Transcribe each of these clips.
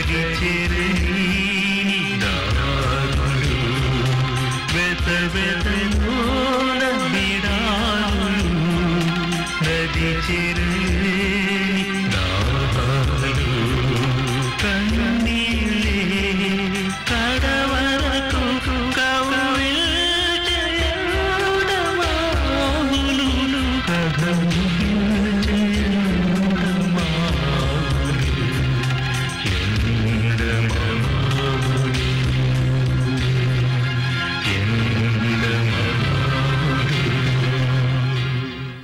నది చెరని దారులు వెత వెతలోన బిడారులు నది చెరని దారులు కన్నీళ్ళే కడవరకు కౌవిల్చయడమాములు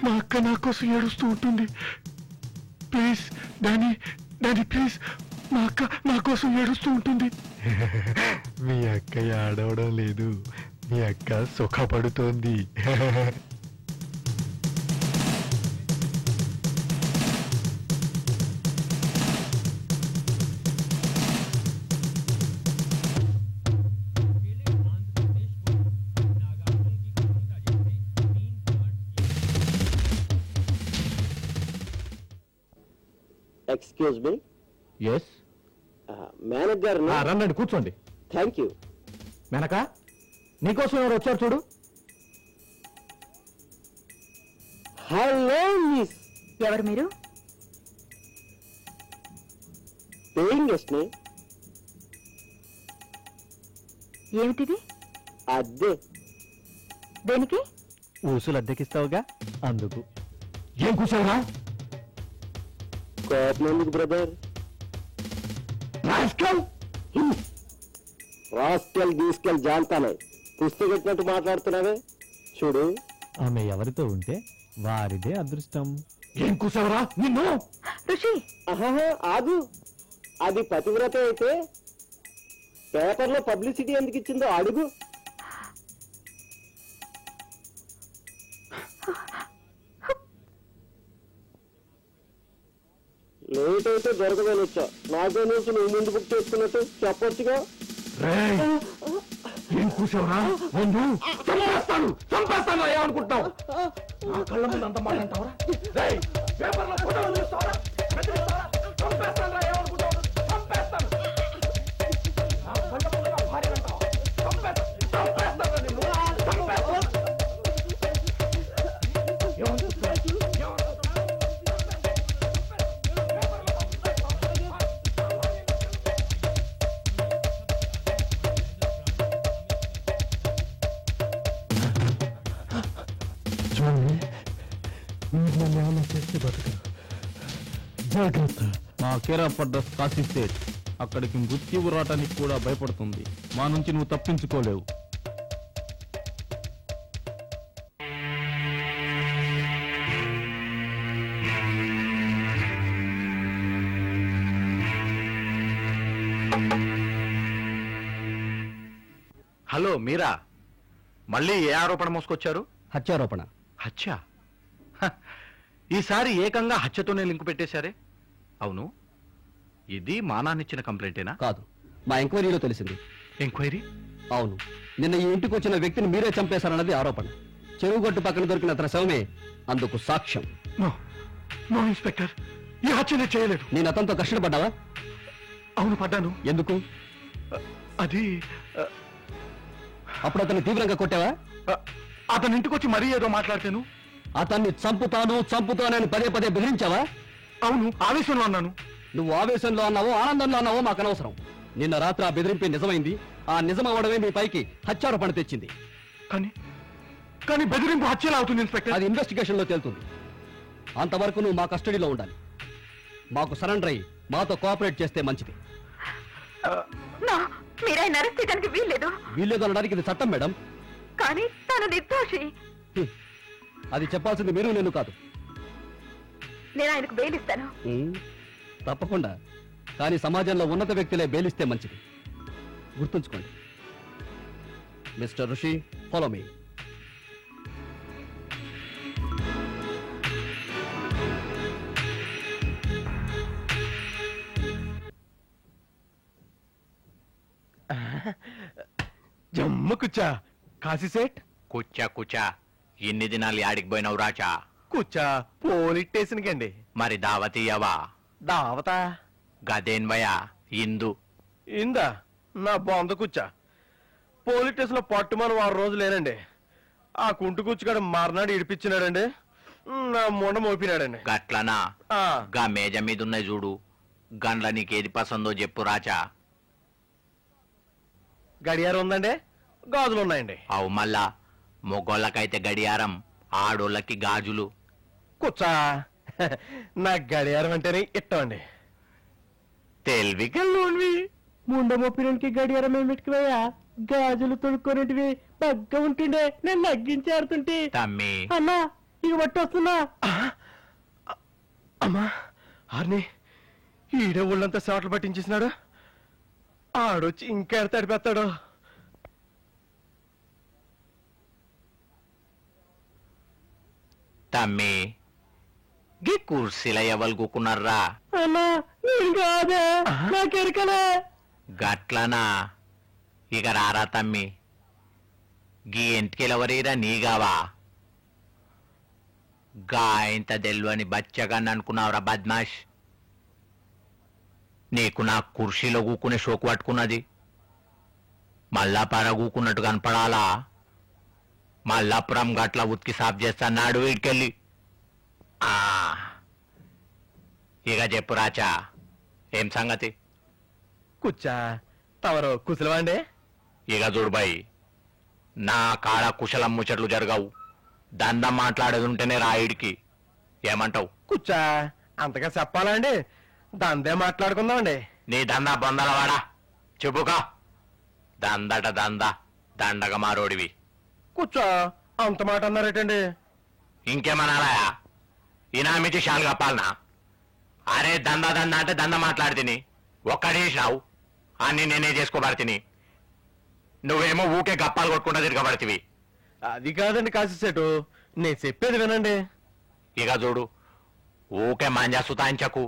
మా అక్క నా కోసం ఏడుస్తూ ఉంటుంది. ప్లీజ్ డానీ, డానీ ప్లీజ్, మా అక్క నా కోసం ఏడుస్తూ ఉంటుంది. మీ అక్క ఏడవడం లేదు, మీ అక్క సుఖపడుతోంది. Excuse me. ఎస్ మేనేజర్ రండి కూర్చోండి. Thank you. మేనక నీకోసం ఎవరు వచ్చారు చూడు. Hello miss. ఎవరు మీరు? పేయింగ్ గెస్ట్ ని. ఏమిటిది? అద్దె. దేనికి? ఊసులు అద్దెకిస్తావుగా, అందుకు. ఏం కూర్చోవురా? కోపం ఎందుకు బ్రదర్? రాస్కెల్ గీస్కెల్ జాంతానే పుస్తకెట్టినట్టు మాట్లాడుతున్నావే. చూడు, ఆమె ఎవరితో ఉంటే వారిదే అదృష్టం. ఏం కూర్చోవురా నిన్ను? ఋషి ఆగు. అది పతివ్రత అయితే పేపర్లో పబ్లిసిటీ ఎందుకు ఇచ్చిందో అడుగు. లేట్ అయితే దొరకదని వచ్చా. నాతో నుంచి నువ్వు ముందు బుక్ చేసుకున్నట్టు చెప్పొచ్చుగా. ఏం కూర్చోవురా? చంపేస్తాను ఏమనుకుంటావు? నా కళ్ళ ముందు అంత మాట అంటావరా? పేపర్లో ఫోటోలు చూస్తావరా? చంపేస్తాను ఏమనుకుంటావు? చంపేస్తాను. నా కళ్ళ ముందు నా భార్య అంటావా? చంపేస్తాను నిన్ను. మా కేరాఫ్ అడ్రస్ కాశీ స్టేట్. అక్కడికి మృత్యువు రావటానికి కూడా భయపడుతుంది. మా నుంచి నువ్వు తప్పించుకోలేవు. హలో మీరా, మళ్ళీ ఏ ఆరోపణ మోసుకొచ్చారు? హత్యారోపణ. హత్య? ఈసారి ఏకంగా హత్యతోనే లింకు పెట్టేశారే. అవును, ఇది మానాన్నిచ్చిన కంప్లైంటేనా? కాదు, మా ఎంక్వైరీలో తెలిసింది. ఎంక్వైరీ? అవును, నిన్న ఈ ఇంటికి వచ్చిన వ్యక్తిని మీరే చంపేశారన్నది ఆరోపణ. చెరువుగట్టు పక్కన దొరికిన అతని శవమే అందుకు సాక్ష్యం. నో ఇన్స్పెక్టర్, ఈ హత్యనే చేయలేదు. నేను అతనితో కష్టపడ్డావా? అవును పడ్డాను. ఎందుకు? అది అప్పుడు అతన్ని తీవ్రంగా కొట్టావా? అతని ఇంటికి వచ్చి మరీ ఏదో మాట్లాడితేను. అతన్ని చంపుతానని పదే పదే బెదిరించావా? అవును, ఆవేశంలో అన్నాను. నువ్వు ఆవేశంలో అన్నావో ఆనందంలో అన్నావో మాకు అనవసరం. నిన్న రాత్రి ఆ బెదిరింపే నిజమైంది. ఆ నిజం అవడమే మీ పైకి హత్యారోపణ తెచ్చింది. కానీ బెదిరింపు హత్యలా అవుతుంది ఇన్స్పెక్టర్. అది ఇన్వెస్టిగేషన్ లో తేలుతుంది. అంతవరకు నువ్వు మా కస్టడీలో ఉండాలి. మాకు సరెండర్ అయ్యి మాతో కోఆపరేట్ చేస్తే మంచిది. మీరైనా అరెస్ట్ చేయడానికి వీల్లేదు. వీల్లేదు అనడానికి ఇది చట్టం మేడం. కానీ తను నిర్దోషి. అది చెప్పాల్సింది మీరు, నేను కాదు. నేను ఆయనకు బెయిల్ ఇస్తాను. తప్పకుండా. కానీ సమాజంలో ఉన్నత వ్యక్తులే బెయిలిస్తే మంచిది. గుర్తుంచుకోండి. మిస్టర్ ఋషి, ఫాలో మీ. జమ్ము కుచ్చా కాశీ సేట్. కూర్చా కూర్చా. ఎన్ని దినాలు యాడికి పోయినావు రాచా? కుచ్చా పోలీస్ స్టేషన్ కండి. మరి దావతీయవా? దావతా గదేన్ భయా, ఇందు ఇందా నా బొంద కూర్చా పోలీస్ స్టేషన్ లో పట్టుమని 6 రోజులు లేనండి. ఆ కుంటు కూర్చుగాడు మర్నాడు ఇడిపించినాడండి. నా మొండ మోపినాడండి. గట్లనా ఆ, గా మేజ మీద ఉన్నాయి చూడు, గండ్ల నీకేది పసందో చెప్పు రాచా. గడియారం ఉందండి, గాజులు ఉన్నాయండి. అవు మళ్ళా మొగోళ్ళకైతే గడియారం, ఆడోళ్ళకి గాజులు. కూర్చా నా గడియారం అంటేనే ఇష్టం అండి. తెలివికల్లోనివి. ముండ మొప్పినకి గడియారం ఏం పెట్టుకున్నాయా? గాజులు తొడుక్కొనేటివి బగ్గ ఉంటుండే, నేను నగ్గించేరుతుంటే. తమ్మి అన్నా ఇక బట్టి వస్తున్నా. అమ్మా ఆర్ని ఈడే ఊళ్ళంతా సేవట్లు పట్టించేసినాడు. ఆడొచ్చి ఇంకా ఎడ తడిపేస్తాడు. తమ్మి గీ కుర్సీల ఎవరు కూకున్నారా? అన్నా నేను కాదే, నాకెరకలే. గట్లనా ఇక రారా తమ్మి. గీ ఎంటికెలవరీరా నీగావా? గా ఇంత తెల్వని బచ్చగాన్ని అనుకున్నావురా బద్మాష్. నీకు నా కుర్చీలో కూకునే షోకు పట్టుకున్నది. మళ్ళా పర కూకున్నట్టు కనపడాలా? మల్లాపురం గట్ల ఉతికి సాఫ్ చేస్తాన్నాడు వీడికెళ్ళి. ఇక చెప్పు రాచా, ఏం సంగతి? కూర్చా తవరు కుశలవాండి. ఇక చూడుబాయి, నా కాడ కుశలం ముచ్చట్లు జరగవు. దండం మాట్లాడేది ఉంటేనే రాయుడికి. ఏమంటావు? కూర్చా అంతగా చెప్పాలండి, దందే మాట్లాడుకుందామండి. నీ దందా బొందలవాడా చెప్పుకా. దందట దంద దండగ మారోడివి. కూర్చో అంత మాట అన్నారేటండి. ఇంకేమనాలయా? ఇనామిచి షాలు కప్పాలనా? అరే దందా దందా అంటే దంద మాట్లాడితిని, ఒక్కడేసినావు అన్ని నేనే చేసుకోబడితిని. నువ్వేమో ఊకే గప్పాలు కొట్టుకుంటా తిరగబడితివి. అది కాదండి కాశీసేటు, నేను చెప్పేది వినండి. ఇక చూడు, ఊకే మంజా సుతాంచకు.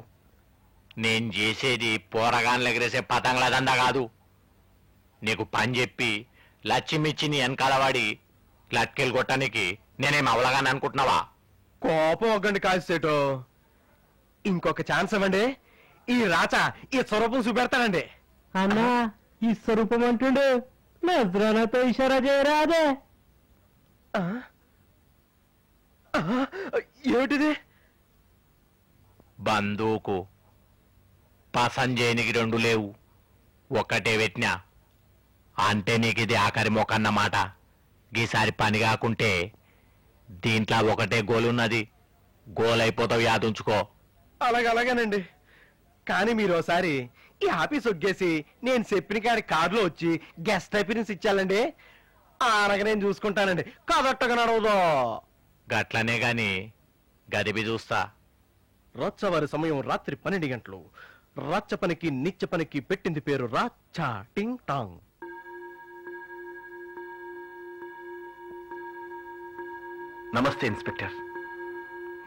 నేను చేసేది పోరగాన్లు ఎగిరేసే పతంగుల దందా కాదు. నీకు పని చెప్పి లచ్చిమిచ్చి నీ వెనకాలవాడి లట్కెళ్ళి కొట్టడానికి నేనేం అవలగాని అనుకుంటున్నావా? కోపం ఒగ్గండి కాశీసేటు, ఇంకొక ఛాన్స్ ఇవ్వండి. ఈ రాచా ఈ స్వరూపం చూపెడతానండి. అన్నా ఈ స్వరూపం అంటుండు, నజరానతో ఇషారా చేయరాదే. ఆ? ఆ? ఏమిటిది? బందూకు పసంజేనికి 2 లేవు, ఒక్కటే పెట్టినా. అంటే నీకు ఇది ఆఖరి మొక్కన్నమాట. గీసారి పని కాకుంటే దీంట్లో ఒకటే గోలున్నది. గోలైపోతావు, యాదుంచుకో. అలాగేనండి, కానీ మీరు ఒకసారి ఈ ఆఫీస్ ఒగ్గేసి నేను చెప్పిన కాడి కార్డులో వచ్చి గెస్ట్ అపీరెన్స్ ఇచ్చాలండి. అనగా నేను చూసుకుంటానండి, కదట్టగా నడవదో. గట్లనే గాని గదిబి చూస్తా. రచ్చవారి సమయం రాత్రి 12 గంటలు. రచ్చ పనికి నిత్య పనికి పెట్టింది పేరు రాచ్చా టింగ్ టాంగ్. నమస్తే ఇన్స్పెక్టర్,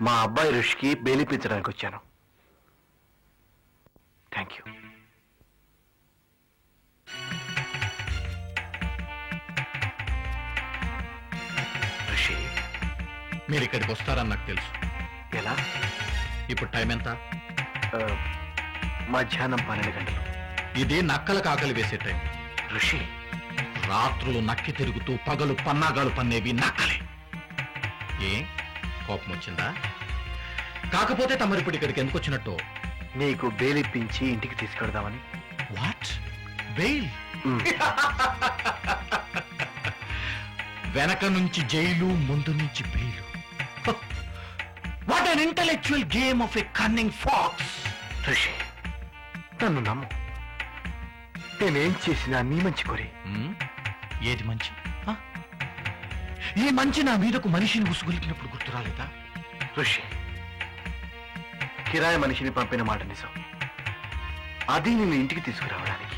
మా అబ్బాయి ఋషికి బెయిలిపించడానికి వచ్చాను. Thank you. ఋషి, మీరు ఇక్కడికి వస్తారని నాకు తెలుసు. ఎలా? ఇప్పుడు టైం ఎంత? మధ్యాహ్నం 12 గంటలు. ఇది నక్కలకు ఆకలి వేసే టైం. ఋషి, రాత్రులు నక్కి తిరుగుతూ పగలు పన్నాగాలు పన్నేవి నక్కలే. ఏ కోపం వచ్చిందా? కాకపోతే తమరు ఇప్పుడు ఇక్కడికి ఎందుకు వచ్చినట్టు? నీకు బెయిలిప్పించి ఇంటికి తీసుకెడదామని. వాట్? బెయిల్? మ్. వెనక నుంచి జైలు, ముందు నుంచి bail. What an intellectual game of a cunning fox. Rishi, నన్ను నమ్ము. నేనేం చేసినా నీ మంచి కోరి. ఏది మంచి? ఆ? ఈ మంచి నా మీదకు మనిషిని ఉసుగొలిపినప్పుడు గుర్తు రాలేదా? ఋషి, కిరాయి మనిషిని పంపిన మాట నిజం. అది నిన్ను ఇంటికి తీసుకురావడానికి.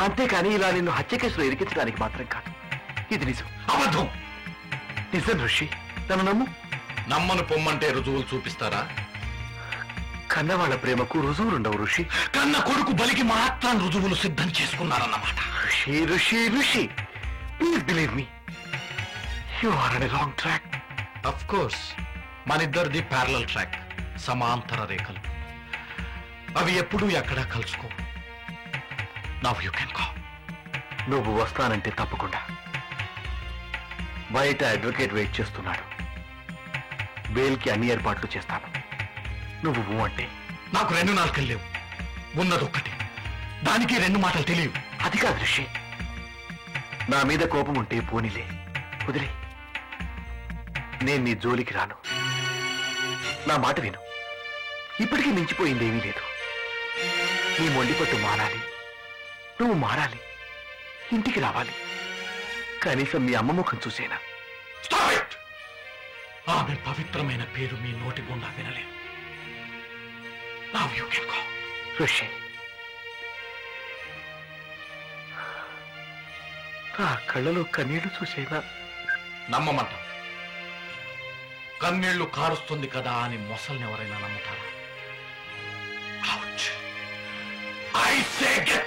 అంతేకాని ఇలా నిన్ను హత్య కేసులో ఇరికించడానికి మాత్రం కాదు. ఇది నిజం. అబద్ధం. నిజం ఋషి, నన్ను నమ్ము. నమ్మను పొమ్మంటే రుజువులు చూపిస్తారా? కన్నవాళ్ల ప్రేమకు రుజువులుండవు ఋషి. కన్న కొడుకు బలికి మాత్రం రుజువులు సిద్ధం చేసుకున్నారన్నమాట. Rishi please believe me, you are on a wrong track. Of course, మనిద్దరిది ప్యారలల్ ట్రాక్, సమాంతర రేఖలు. అవి ఎప్పుడూ ఎక్కడా కలుసుకో. Now you can go. నువ్వు వస్తానంటే తప్పకుండా. బయట అడ్వకేట్ వెయిట్ చేస్తున్నాడు. బెయిల్కి అన్ని ఏర్పాట్లు చేస్తాను. నువ్వు అంటే నాకు 2 నాలుకలు లేవు, ఉన్నదొక్కటి. దానికి 2 మాటలు తెలియవు. అది కాదు ఋషి. నా మీద కోపం ఉంటే పోనీలే, వదిలే. నేను నీ జోలికి రాను. నా మాట విను. ఇప్పటికీ మించిపోయిందేమీ లేదు. నీ మొండిపట్టు మారాలి, నువ్వు మారాలి, ఇంటికి రావాలి. కనీసం మీ అమ్మ ముఖం చూసేనా? Stop it! ఆమె పవిత్రమైన పేరు మీ నోటి గుండా వినలేను. Now you can go. ఋషి, నా కళ్ళలో కన్నీళ్లు చూసేనా? నమ్మమంట. కన్నీళ్లు కారుస్తుంది కదా అని మొసల్ని ఎవరైనా నమ్ముతారా? Ouch! I say get